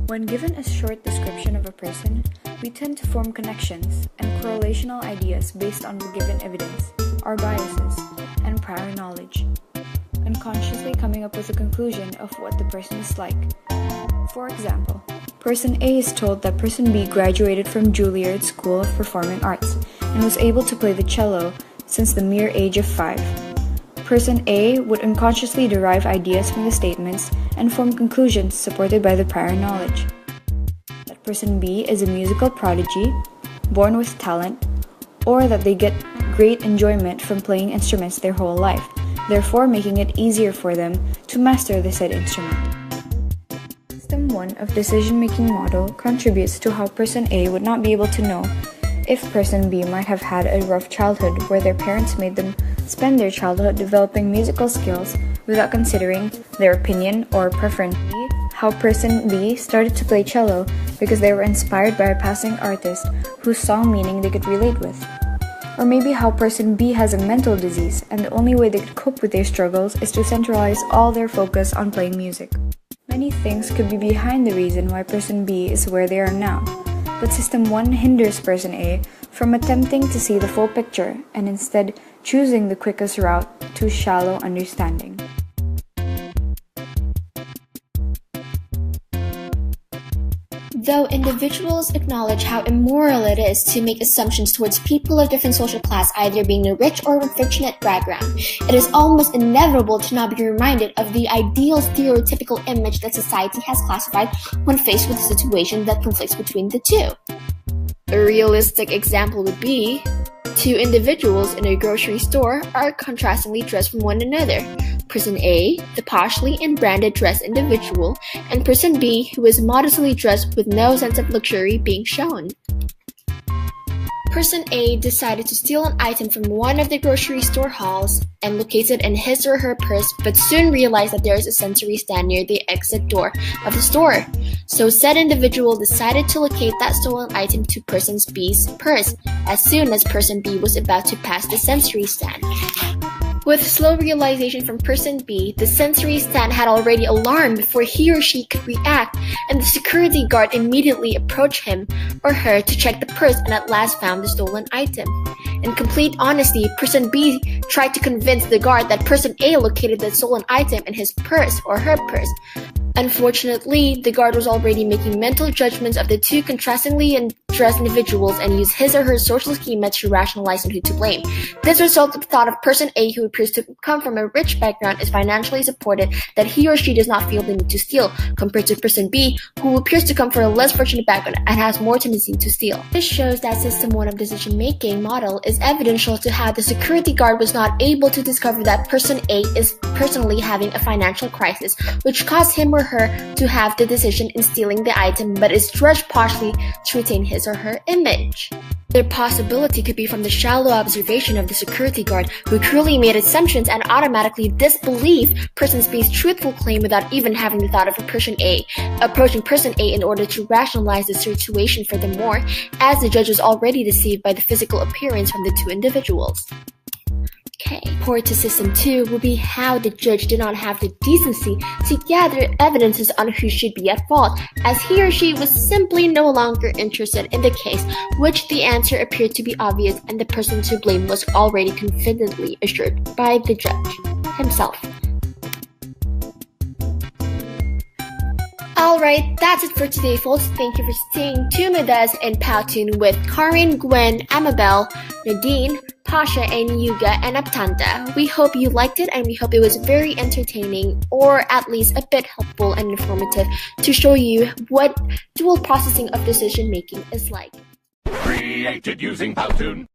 When given a short description of a person, we tend to form connections and correlational ideas based on the given evidence, our biases, and prior knowledge, unconsciously coming up with a conclusion of what the person is like. For example, person A is told that person B graduated from Juilliard School of Performing Arts and was able to play the cello since the mere age of 5. Person A would unconsciously derive ideas from the statements and form conclusions supported by the prior knowledge. That person B is a musical prodigy, born with talent, or that they get great enjoyment from playing instruments their whole life, therefore making it easier for them to master the said instrument. System 1 of decision-making model contributes to how person A would not be able to know if person B might have had a rough childhood where their parents made them spend their childhood developing musical skills without considering their opinion or preference. How person B started to play cello because they were inspired by a passing artist whose song meaning they could relate with. Or maybe how person B has a mental disease and the only way they could cope with their struggles is to centralize all their focus on playing music. Many things could be behind the reason why person B is where they are now, but System 1 hinders person A from attempting to see the full picture and instead choosing the quickest route to shallow understanding. Though individuals acknowledge how immoral it is to make assumptions towards people of different social class either being a rich or unfortunate background, it is almost inevitable to not be reminded of the ideal stereotypical image that society has classified when faced with a situation that conflicts between the two. A realistic example would be, two individuals in a grocery store are contrastingly dressed from one another. Person A, the poshly and branded dressed individual, and person B, who is modestly dressed with no sense of luxury being shown. Person A decided to steal an item from one of the grocery store halls and locate it in his or her purse, but soon realized that there is a sensory stand near the exit door of the store. So said individual decided to locate that stolen item to person B's purse as soon as person B was about to pass the sensory stand. With slow realization from person B, the sensory stand had already alarmed before he or she could react, and the security guard immediately approached him or her to check the purse and at last found the stolen item. In complete honesty, person B tried to convince the guard that person A located the stolen item in his purse or her purse. Unfortunately, the guard was already making mental judgments of the two contrastingly dressed individuals and used his or her social schema to rationalize on who to blame. This resulted in the thought of person A, who appears to come from a rich background, is financially supported, that he or she does not feel the need to steal, compared to person B, who appears to come from a less fortunate background and has more tendency to steal. This shows that System 1 of decision-making model is evidential to how the security guard was not able to discover that person A is personally having a financial crisis, which caused him or her to have the decision in stealing the item, but is dressed poshly to retain his or her image. Their possibility could be from the shallow observation of the security guard, who cruelly made assumptions and automatically disbelieved person B's truthful claim without even having the thought of person A, approaching person A in order to rationalize the situation furthermore, as the judge was already deceived by the physical appearance from the two individuals. Poor to System 2 will be how the judge did not have the decency to gather evidences on who should be at fault, as he or she was simply no longer interested in the case, which the answer appeared to be obvious and the person to blame was already confidently assured by the judge himself. Alright, that's it for today, folks. Thank you for staying tuned with us in Powtoon with Karin, Gwen, Amabel, Nadine, Pasha, and Yuga, and Aptanta. We hope you liked it and we hope it was very entertaining, or at least a bit helpful and informative to show you what dual processing of decision making is like. Created using Powtoon.